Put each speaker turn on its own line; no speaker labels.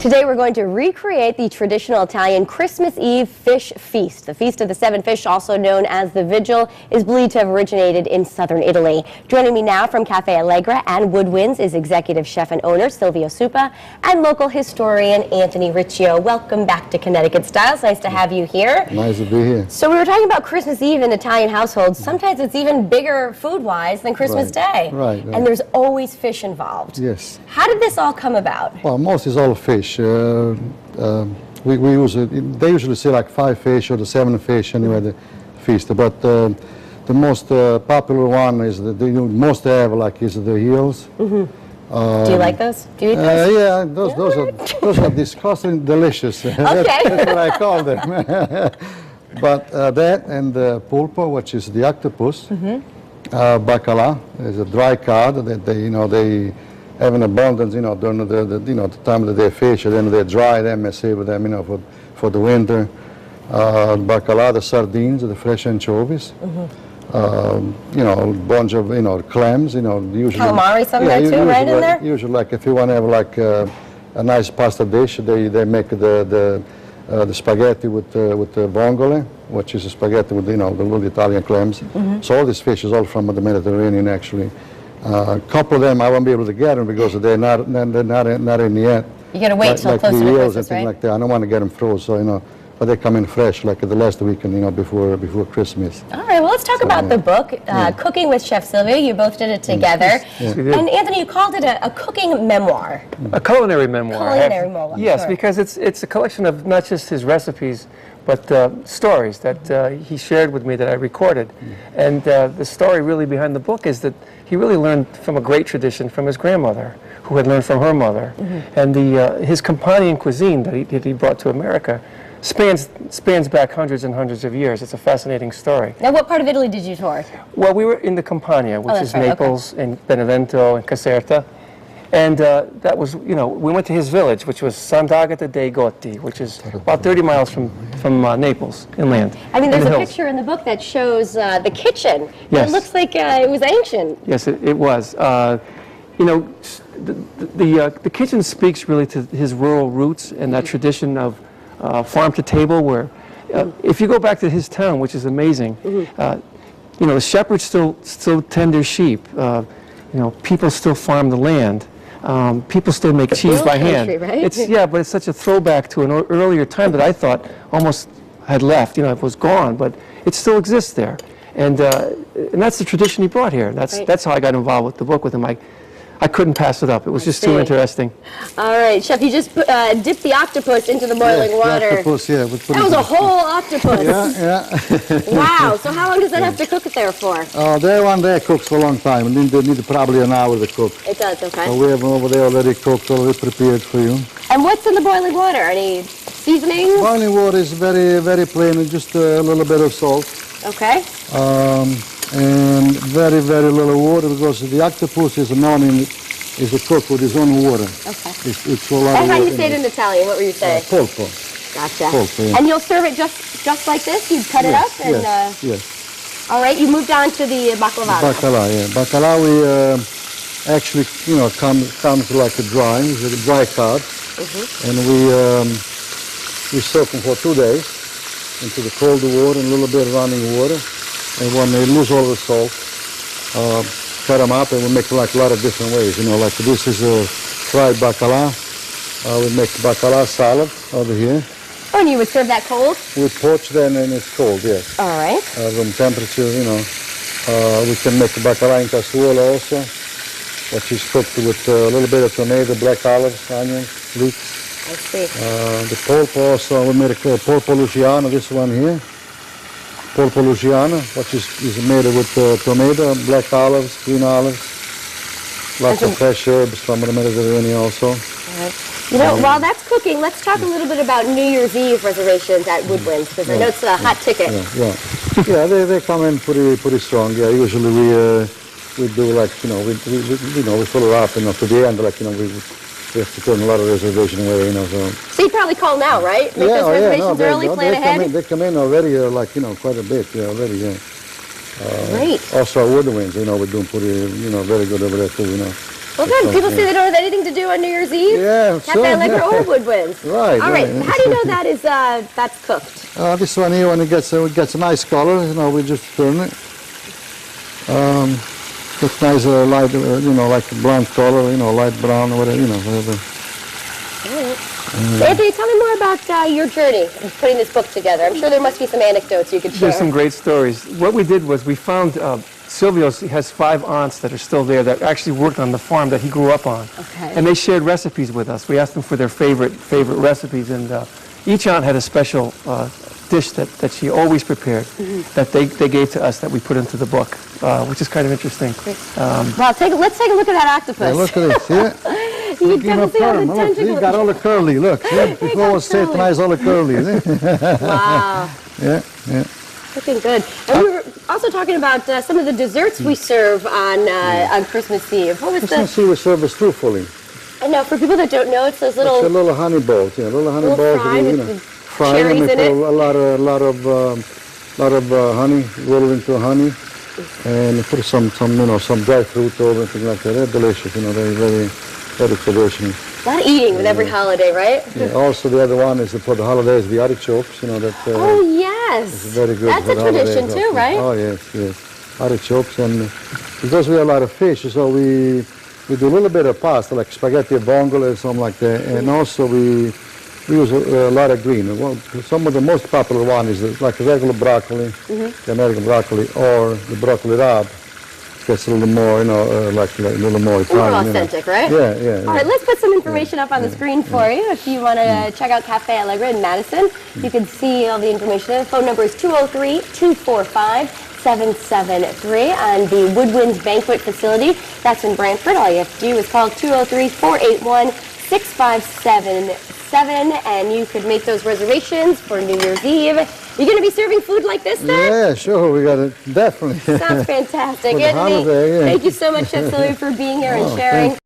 Today we're going to recreate the traditional Italian Christmas Eve fish feast. The Feast of the Seven Fish, also known as the Vigil, is believed to have originated in southern Italy. Joining me now from Cafe Allegra and Woodwinds is executive chef and owner Silvio and local historian Anthony Riccio. Welcome back to Connecticut Styles. Nice to have you here.
Nice to be here.
So we were talking about Christmas Eve in Italian households. Sometimes it's even bigger food-wise than Christmas Day.
Right.
And there's always fish involved.
Yes.
How did this all come about?
Well, most is all fish. They usually say like 5 fish or the 7 fish anyway, the feast. But the most popular one is the most ever like is the eels.
Do you like those? Do you eat those?
Yeah, those are disgusting delicious.
Okay.
That's what I call them. But that and the pulpo, which is the octopus, Baccala is a dry cod that they have an abundance, during the time that they fish, and then they dry them and save them, for the winter. Baccala, the sardines, the fresh anchovies. A bunch of clams, usually
calamari, some there too, right in there.
Usually, like if you want to have like a nice pasta dish, they make the spaghetti with the vongole, which is a spaghetti with the little Italian clams. So all these fish is all from the Mediterranean actually. A couple of them I won't be able to get them because they're not in yet.
You gotta wait till
like
closer
the
to
eels
Christmas,
and things
right?
like that. I don't want to get them frozen, so but they come in fresh, like the last weekend, before Christmas.
All right, well, let's talk about the book, Cooking with Chef Silvio. You both did it together.
Yeah.
And Anthony, you called it a cooking memoir.
A culinary memoir.
Culinary memoir.
Yes,
sure.
because it's a collection of not just his recipes, but stories that he shared with me that I recorded. And the story really behind the book is that he really learned from a great tradition from his grandmother, who had learned from her mother. And his Campanian cuisine that he brought to America spans back hundreds and hundreds of years. It's a fascinating story.
Now, what part of Italy did you tour?
Well, we were in the Campania, which is
right,
Naples and Benevento and Caserta. And that was, we went to his village, which was Sant'Agata dei Gotti, which is about 30 miles from Naples inland.
I mean, there's
in the
a
hills.
picture in the book that shows the kitchen.
Yes.
It looks like it was ancient.
Yes, it was. The kitchen speaks really to his rural roots and that tradition of farm to table, where if you go back to his town, which is amazing, the shepherds still tend their sheep. People still farm the land. People still make cheese by hand.
Right?
But it's such a throwback to an earlier time that I thought almost had left. It was gone, but it still exists there. And that's the tradition he brought here. That's how I got involved with the book with him. I couldn't pass it up. It was just too interesting.
All right, Chef, you just dipped the octopus into the boiling water.
The octopus, yeah.
That was a whole octopus.
Yeah.
Wow. So how long does that have to cook it there for?
That one there cooks for a long time. And they need probably an hour to cook.
It does, okay.
So we have them over there already cooked, already prepared for you.
And what's in the boiling water? Any seasonings?
Boiling water is very, very plain, and just a little bit of salt.
Okay.
And very, very little water, because the octopus is cooked with his own water.
Okay.
It's a lot
And
of
how do
water
you say it in Italian? What were you saying?
Polpo.
Gotcha.
Polpo, yeah.
And you'll serve it just like this? You cut it up? And,
Yes.
All right, you moved on to the baccalà.
Baccala, yeah. Baccala, we actually, comes like a dry cod. And we soak them for 2 days into the cold water and a little bit of running water. And when they lose all the salt, cut them up, and we make like a lot of different ways. Like this is a fried baccala. We make baccala salad over here.
Oh, and you would serve that cold?
We poach them and it's cold, yes.
All right.
Room temperature, we can make baccala in cassuola also, which is cooked with a little bit of tomato, black olives, onions, leeks.
I see.
The polpo also, we made a polpo luciano, this one here. Polpo luciano, which is made with tomato, black olives, green olives, lots of fresh herbs from the Mediterranean also.
All right. While that's cooking, let's talk a little bit about New Year's Eve reservations at Woodwinds, because I know it's a hot ticket.
Yeah, they come in pretty strong. Yeah, usually we do like we fill her up to the end, like we have to turn a lot of reservation away,
So you probably call now, right? Make those reservations early, plan ahead?
They come in already, quite a bit, already, Great. Also, Woodwinds, we're doing pretty, very good over there too,
Well, good. People say they don't have anything to do on New Year's Eve.
Yeah,
Cafe Allegra or Woodwinds.
Right.
All right.
Right.
How do you know that is that's cooked?
This one here, when it gets a nice color, we just turn it. It's nice, light, like a brown color, light brown or whatever, whatever.
All right. So Anthony, tell me more about your journey of putting this book together. I'm sure there must be some anecdotes you could share.
There's some great stories. What we did was we found Silvio has 5 aunts that are still there that actually worked on the farm that he grew up on.
Okay.
And they shared recipes with us. We asked them for their favorite recipes, and each aunt had a special dish that she always prepared that they gave to us that we put into the book, which is kind of interesting.
Well, let's take a look at that octopus.
Yeah, look at this, yeah.
You can definitely see all the
Look,
tentacles.
he got all the curly, look. See? Before it was straight, nice, all the curly.
Wow.
Yeah, yeah.
Looking good. And we were also talking about some of the desserts we serve on Christmas Eve. What was
Christmas Eve we serve us truthfully.
I know, for people that don't know, it's those little...
It's a little honey balls, little honey balls.
fried with the
fry them
cherries
and
in
put
it.
a lot of honey, roll it into honey, and put some dry fruit or anything like that. They're delicious, they're very traditional.
A lot of eating with every holiday, right?
Yeah, also the other one is for the holidays, the artichokes, that
Oh, yes.
is very good.
That's
for
a
the
tradition
holidays
too,
also.
right?
Oh, yes. Artichokes, and because we have a lot of fish, so we do a little bit of pasta, like spaghetti vongole or something like that, and also we use a lot of green. Well, some of the most popular one is like regular broccoli, the American broccoli, or the broccoli rabe. That's a little more, like a little more Italian.
More authentic, right?
Yeah.
All right, let's put some information up on the screen for you. If you want to check out Cafe Allegra in Madison, you can see all the information there. The phone number is 203-245-773 on the Woodwinds Banquet Facility. That's in Brantford. All you have to do is call 203-481-6577, and you could make those reservations for New Year's Eve. You're going to be serving food like this then?
Yeah, sure, we got it, definitely.
Sounds fantastic.
For the
Anthony,
holiday, yeah.
thank you so much, Chef Silvio, for being here and sharing.